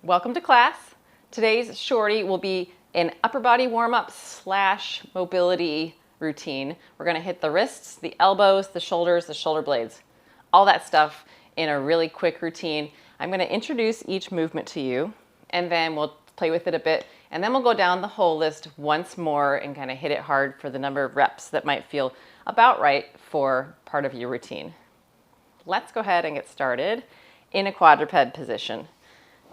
Welcome to class. Today's shorty will be an upper body warm-up / mobility routine. We're going to hit the wrists, the elbows, the shoulders, the shoulder blades, all that stuff in a really quick routine. I'm going to introduce each movement to you, and then we'll play with it a bit, and then we'll go down the whole list once more and kind of hit it hard for the number of reps that might feel about right for part of your routine. Let's go ahead and get started in a quadruped position.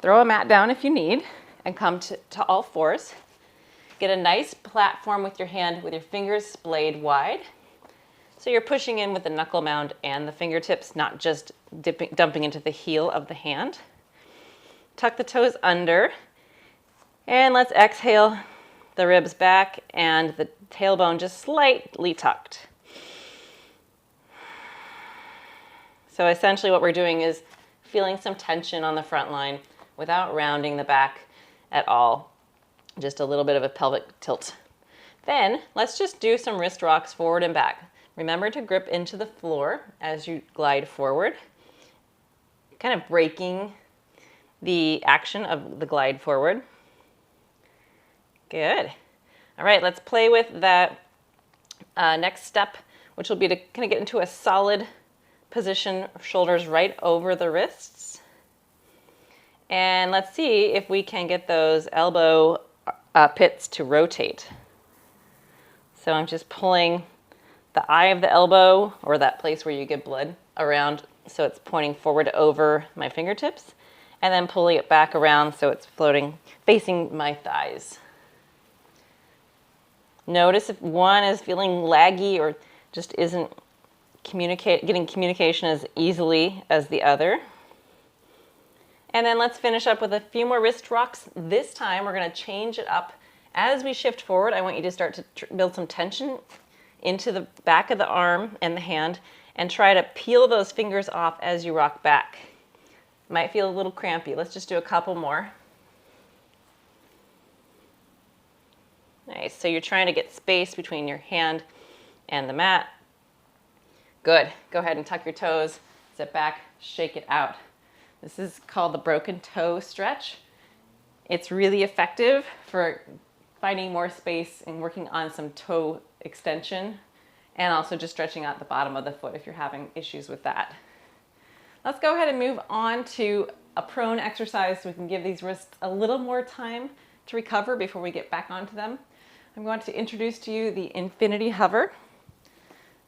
Throw a mat down if you need and come to all fours. Get a nice platform with your hand with your fingers splayed wide. So you're pushing in with the knuckle mound and the fingertips, not just dumping into the heel of the hand. Tuck the toes under and let's exhale the ribs back and the tailbone just slightly tucked. So essentially what we're doing is feeling some tension on the front line without rounding the back at all. Just a little bit of a pelvic tilt. Then let's just do some wrist rocks forward and back. Remember to grip into the floor as you glide forward, kind of breaking the action of the glide forward. Good. All right, let's play with that next step, which will be to kind of get into a solid position, shoulders right over the wrists. And let's see if we can get those elbow pits to rotate. So I'm just pulling the eye of the elbow, or that place where you get blood, around so it's pointing forward over my fingertips, and then pulling it back around so it's floating, facing my thighs. Notice if one is feeling laggy or just isn't getting communication as easily as the other. And then let's finish up with a few more wrist rocks. This time we're going to change it up. As we shift forward, I want you to start to build some tension into the back of the arm and the hand and try to peel those fingers off as you rock back. Might feel a little crampy. Let's just do a couple more. Nice. So you're trying to get space between your hand and the mat. Good. Go ahead and tuck your toes, sit back, shake it out. This is called the broken toe stretch. It's really effective for finding more space and working on some toe extension, and also just stretching out the bottom of the foot if you're having issues with that. Let's go ahead and move on to a prone exercise so we can give these wrists a little more time to recover before we get back onto them. I'm going to introduce to you the infinity hover.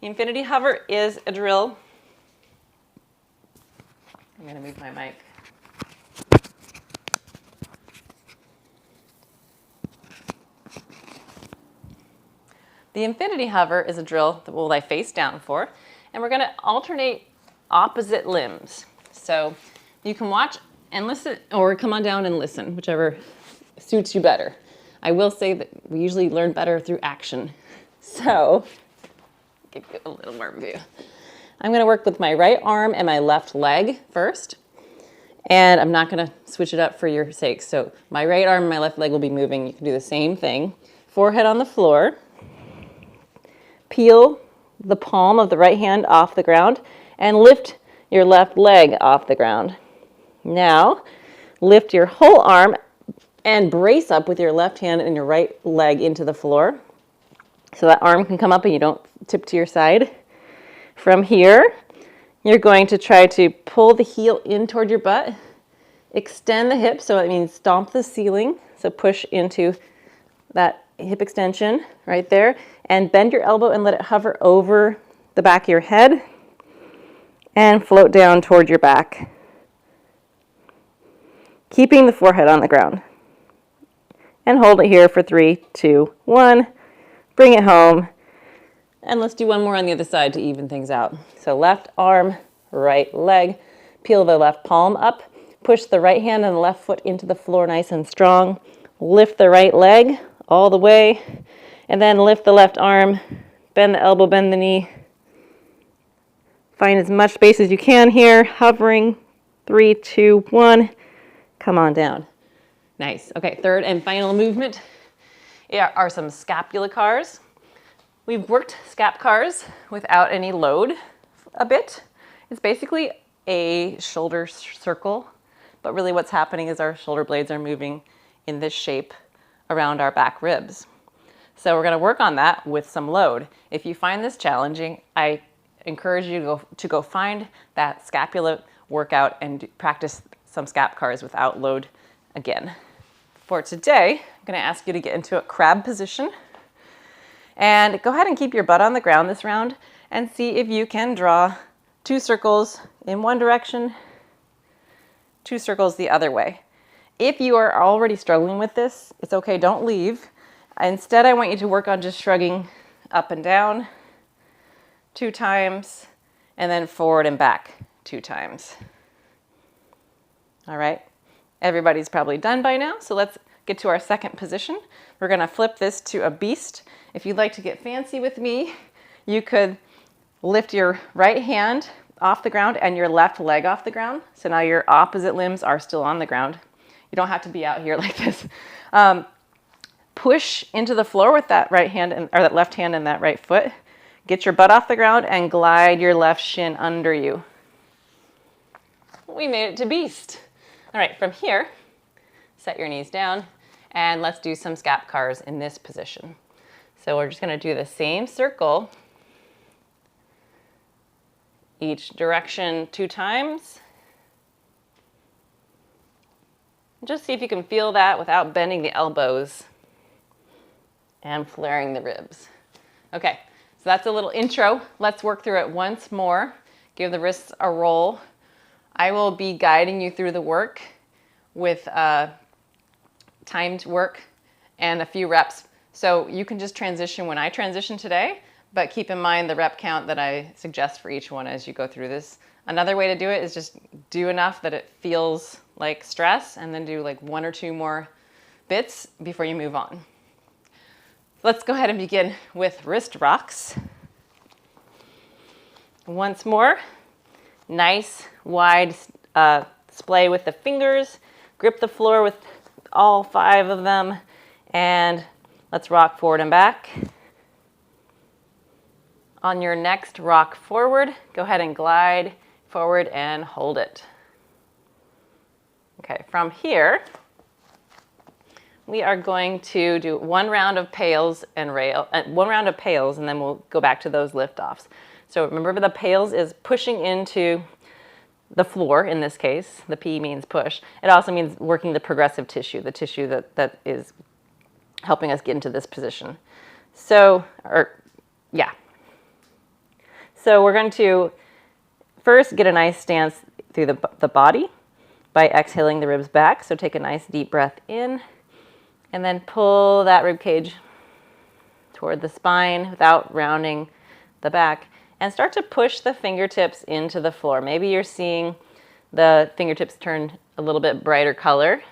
The infinity hover is a drill. I'm going to move my mic. The infinity hover is a drill that we'll lie face down for, and we're going to alternate opposite limbs. So you can watch and listen, or come on down and listen, whichever suits you better. I will say that we usually learn better through action. So, give you a little more view. I'm going to work with my right arm and my left leg first, and I'm not going to switch it up for your sake. So my right arm and my left leg will be moving. You can do the same thing. Forehead on the floor. Peel the palm of the right hand off the ground and lift your left leg off the ground. Now, lift your whole arm and brace up with your left hand and your right leg into the floor so that arm can come up and you don't tip to your side. From here, you're going to try to pull the heel in toward your butt, extend the hips, so it means stomp the ceiling, so push into that hip extension right there, and bend your elbow and let it hover over the back of your head and float down toward your back, keeping the forehead on the ground. And hold it here for 3, 2, 1. Bring it home. And let's do one more on the other side to even things out. So left arm, right leg. Peel the left palm up. Push the right hand and the left foot into the floor nice and strong. Lift the right leg all the way. And then lift the left arm. Bend the elbow, bend the knee. Find as much space as you can here. Hovering. 3, 2, 1. Come on down. Nice. Okay, third and final movement are some scapulacars. We've worked scap cars without any load a bit. It's basically a shoulder circle but really what's happening is our shoulder blades are moving in this shape around our back ribs. So we're going to work on that with some load. If you find this challenging, I encourage you to go find that scapula workout and practice some scap cars without load again. For today, I'm going to ask you to get into a crab position and go ahead and keep your butt on the ground this round and see if you can draw 2 circles in one direction, 2 circles the other way. If you are already struggling with this, it's okay, don't leave. Instead, I want you to work on just shrugging up and down 2 times and then forward and back 2 times. All right, everybody's probably done by now, so let's get to our second position. We're gonna flip this to a beast. If you'd like to get fancy with me, you could lift your right hand off the ground and your left leg off the ground. So now your opposite limbs are still on the ground. You don't have to be out here like this. Push into the floor with that right hand or that left hand and that right foot. Get your butt off the ground and glide your left shin under you. We made it to beast. All right, from here, set your knees down and let's do some scap cars in this position. So we're just gonna do the same circle, each direction 2 times. Just see if you can feel that without bending the elbows and flaring the ribs. Okay, so that's a little intro. Let's work through it once more. Give the wrists a roll. I will be guiding you through the work with timed work and a few reps. So you can just transition when I transition today, but keep in mind the rep count that I suggest for each one as you go through this. Another way to do it is just do enough that it feels like stress and then do like 1 or 2 more bits before you move on. Let's go ahead and begin with wrist rocks. Once more, nice wide splay with the fingers. Grip the floor with all 5 of them and let's rock forward and back. On your next rock forward, go ahead and glide forward and hold it. Okay, from here, we are going to do 1 round of pails and 1 round of pails, and then we'll go back to those lift-offs. So remember, the pails is pushing into the floor in this case. The P means push. It also means working the progressive tissue, the tissue that is helping us get into this position. So, So we're going to first get a nice stance through the body by exhaling the ribs back. So take a nice deep breath in and then pull that rib cage toward the spine without rounding the back and start to push the fingertips into the floor. Maybe you're seeing the fingertips turn a little bit brighter color.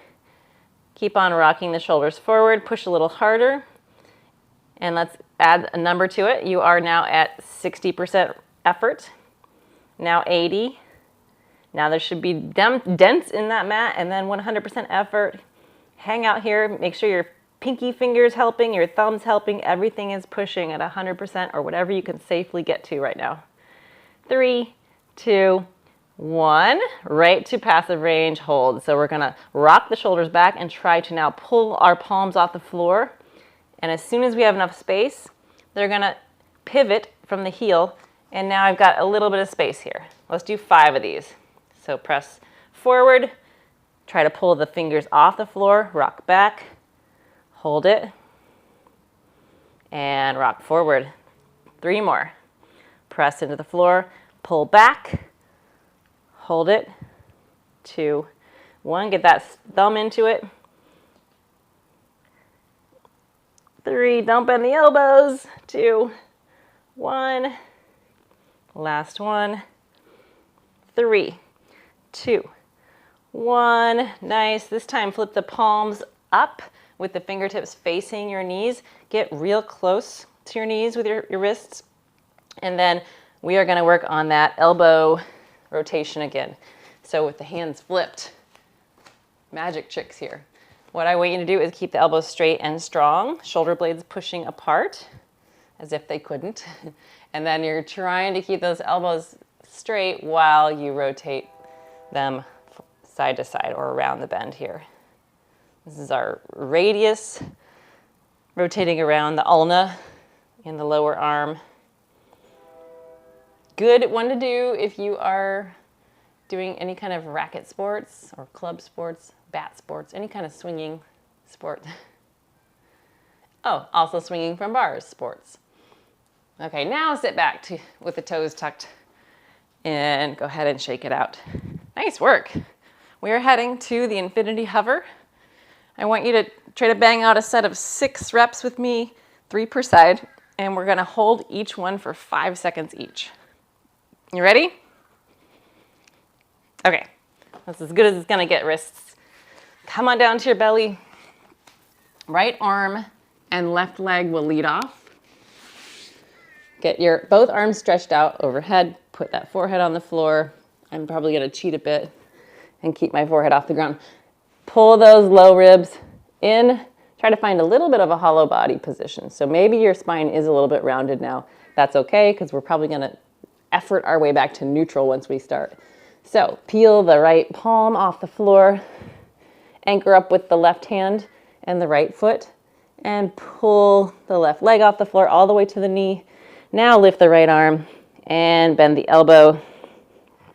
Keep on rocking the shoulders forward, push a little harder, and let's add a number to it. You are now at 60% effort, now 80. Now there should be dents in that mat, and then 100% effort. Hang out here, make sure your pinky finger's helping, your thumb's helping, everything is pushing at 100% or whatever you can safely get to right now. 3, 2, 1, right to passive range hold. So we're gonna rock the shoulders back and try to now pull our palms off the floor. And as soon as we have enough space, they're gonna pivot from the heel. And now I've got a little bit of space here. Let's do 5 of these. So press forward, try to pull the fingers off the floor, rock back, hold it, and rock forward. 3 more. Press into the floor, pull back, hold it, 2, 1, get that thumb into it. 3, don't bend the elbows, 2, 1, last one, 3, 2, 1, nice. This time flip the palms up with the fingertips facing your knees. Get real close to your knees with your wrists. And then we are gonna work on that elbow rotation again. So with the hands flipped, magic tricks here. What I want you to do is keep the elbows straight and strong, shoulder blades pushing apart as if they couldn't. And then you're trying to keep those elbows straight while you rotate them side to side or around the bend here. This is our radius, rotating around the ulna in the lower arm. Good one to do if you are doing any kind of racket sports or club sports, bat sports, any kind of swinging sport. Oh, also swinging from bars sports. Okay, now sit back with the toes tucked and go ahead and shake it out. Nice work. We are heading to the infinity hover. I want you to try to bang out a set of 6 reps with me, 3 per side, and we're gonna hold each one for 5 seconds each. You ready? Okay, that's as good as it's gonna get, wrists. Come on down to your belly. Right arm and left leg will lead off. Get your both arms stretched out overhead. Put that forehead on the floor. I'm probably gonna cheat a bit and keep my forehead off the ground. Pull those low ribs in. Try to find a little bit of a hollow body position. So maybe your spine is a little bit rounded now. That's okay, because we're probably gonna effort our way back to neutral once we start. So peel the right palm off the floor, anchor up with the left hand and the right foot, and pull the left leg off the floor all the way to the knee. Now lift the right arm and bend the elbow,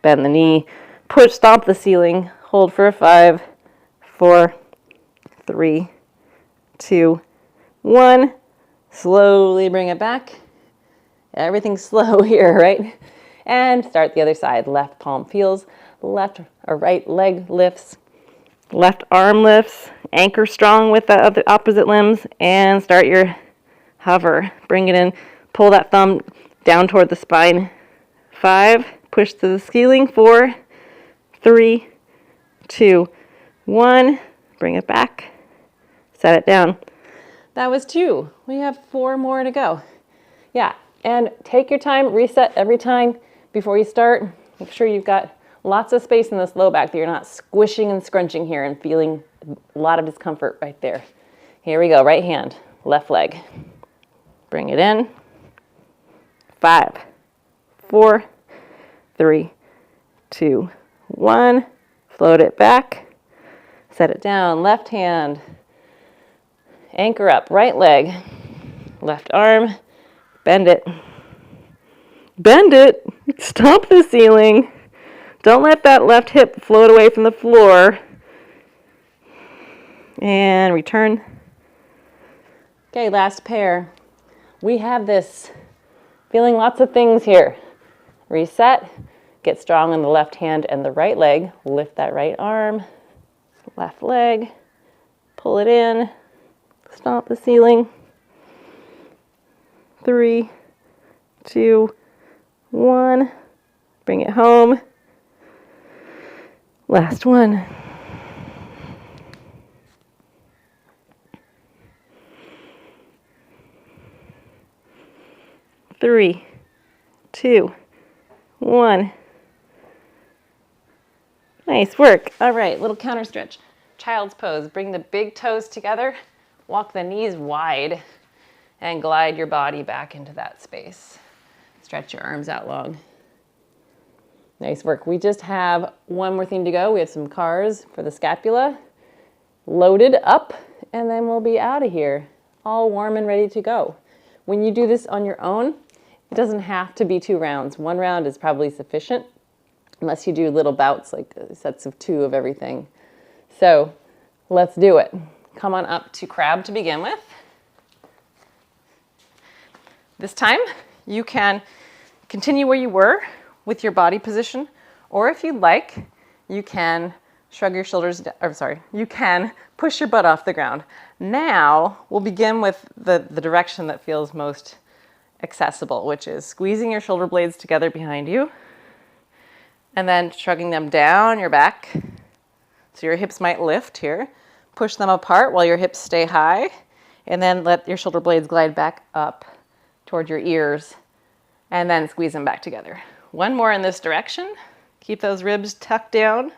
bend the knee, push, stomp the ceiling, hold for 5, 4, 3, 2, 1. Slowly bring it back. Everything's slow here, right? And start the other side. Left palm feels, left or right leg lifts, left arm lifts, anchor strong with the other opposite limbs, and start your hover. Bring it in, pull that thumb down toward the spine. 5, push to the ceiling. 4, 3, 2, 1. Bring it back, set it down. That was 2. We have 4 more to go. Yeah. And take your time, reset every time before you start. Make sure you've got lots of space in this low back, that you're not squishing and scrunching here and feeling a lot of discomfort right there. Here we go, right hand, left leg. Bring it in. 5, 4, 3, 2, 1. Float it back. Set it down, left hand. Anchor up, right leg, left arm. Bend it. Bend it. Stomp the ceiling. Don't let that left hip float away from the floor. And return. Okay, last pair. We have this. Feeling lots of things here. Reset. Get strong on the left hand and the right leg. Lift that right arm. Left leg. Pull it in. Stomp the ceiling. 3, 2, 1. Bring it home. Last one. Three, 2, 1. Nice work. All right, little counter stretch. Child's pose. Bring the big toes together. Walk the knees wide. And glide your body back into that space. Stretch your arms out long. Nice work. We just have one more thing to go. We have some cars for the scapula. Loaded up, and then we'll be out of here. All warm and ready to go. When you do this on your own, it doesn't have to be 2 rounds. 1 round is probably sufficient, unless you do little bouts, like sets of 2 of everything. So let's do it. Come on up to crab to begin with. This time, you can continue where you were with your body position, or if you'd like, you can shrug your shoulders, you can push your butt off the ground. Now, we'll begin with the direction that feels most accessible, which is squeezing your shoulder blades together behind you, and then shrugging them down your back. So your hips might lift here. Push them apart while your hips stay high, and then let your shoulder blades glide back up toward your ears, and then squeeze them back together. One more in this direction. Keep those ribs tucked down.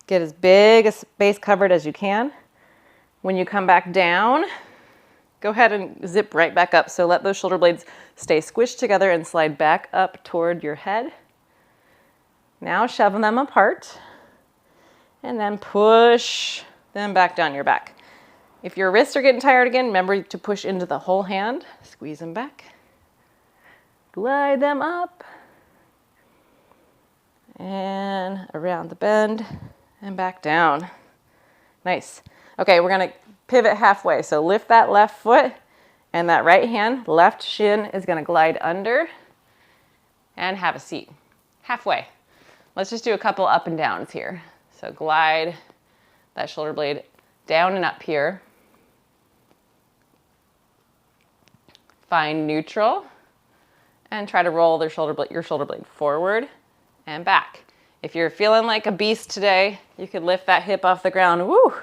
Get as big a space covered as you can. When you come back down, go ahead and zip right back up. So let those shoulder blades stay squished together and slide back up toward your head. Now shove them apart and then push them back down your back. If your wrists are getting tired again, remember to push into the whole hand. Squeeze them back. Glide them up and around the bend and back down. Nice. Okay, we're gonna pivot halfway. So lift that left foot and that right hand, left shin is gonna glide under and have a seat. Halfway. Let's just do a couple up and downs here. So glide that shoulder blade down and up here. Find neutral and try to roll your shoulder blade forward and back. If you're feeling like a beast today, you could lift that hip off the ground, woo,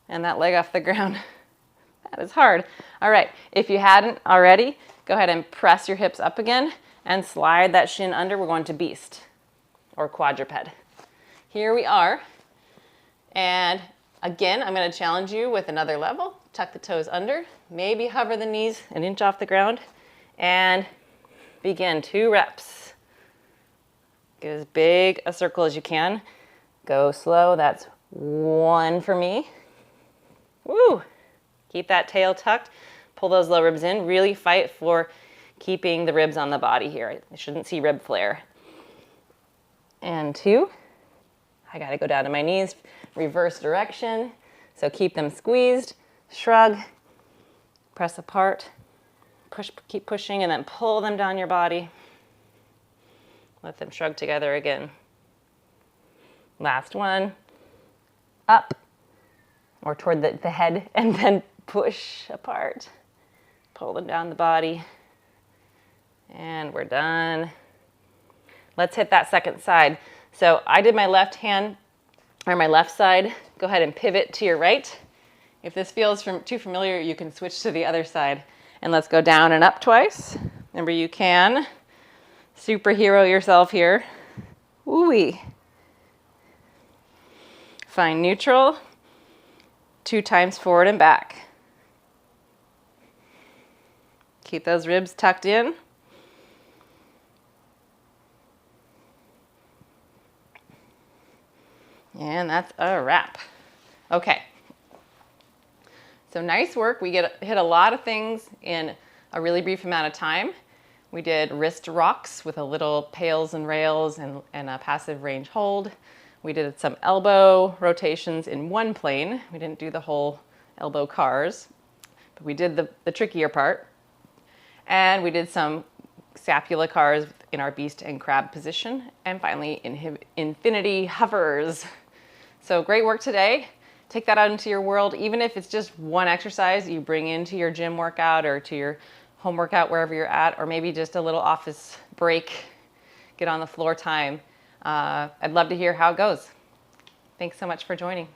and that leg off the ground. That is hard. All right, if you hadn't already, go ahead and press your hips up again and slide that shin under. We're going to beast or quadruped. Here we are. And again, I'm going to challenge you with another level. Tuck the toes under, maybe hover the knees an inch off the ground, and begin 2 reps. Get as big a circle as you can. Go slow. That's 1 for me. Woo! Keep that tail tucked. Pull those low ribs in. Really fight for keeping the ribs on the body here. I shouldn't see rib flare. And 2. I got to go down to my knees. Reverse direction. So keep them squeezed. Shrug. Press apart. Push, keep pushing, and then pull them down your body. Let them shrug together again. Last one. Up or toward the head, and then push apart. Pull them down the body. And we're done. Let's hit that second side. So I did my left hand, or my left side. Go ahead and pivot to your right. If this feels too familiar, you can switch to the other side. And let's go down and up twice. Remember, you can superhero yourself here. Ooh-wee. Find neutral. 2 times forward and back. Keep those ribs tucked in. And that's a wrap. Okay. So nice work. We hit a lot of things in a really brief amount of time. We did wrist rocks with a little pails and rails and a passive range hold. We did some elbow rotations in one plane. We didn't do the whole elbow cars, but we did the trickier part. And we did some scapula cars in our beast and crab position. And finally, infinity hovers. So great work today. Take that out into your world. Even if it's just one exercise you bring into your gym workout or to your home workout, wherever you're at, or maybe just a little office break, get on the floor time. I'd love to hear how it goes. Thanks so much for joining.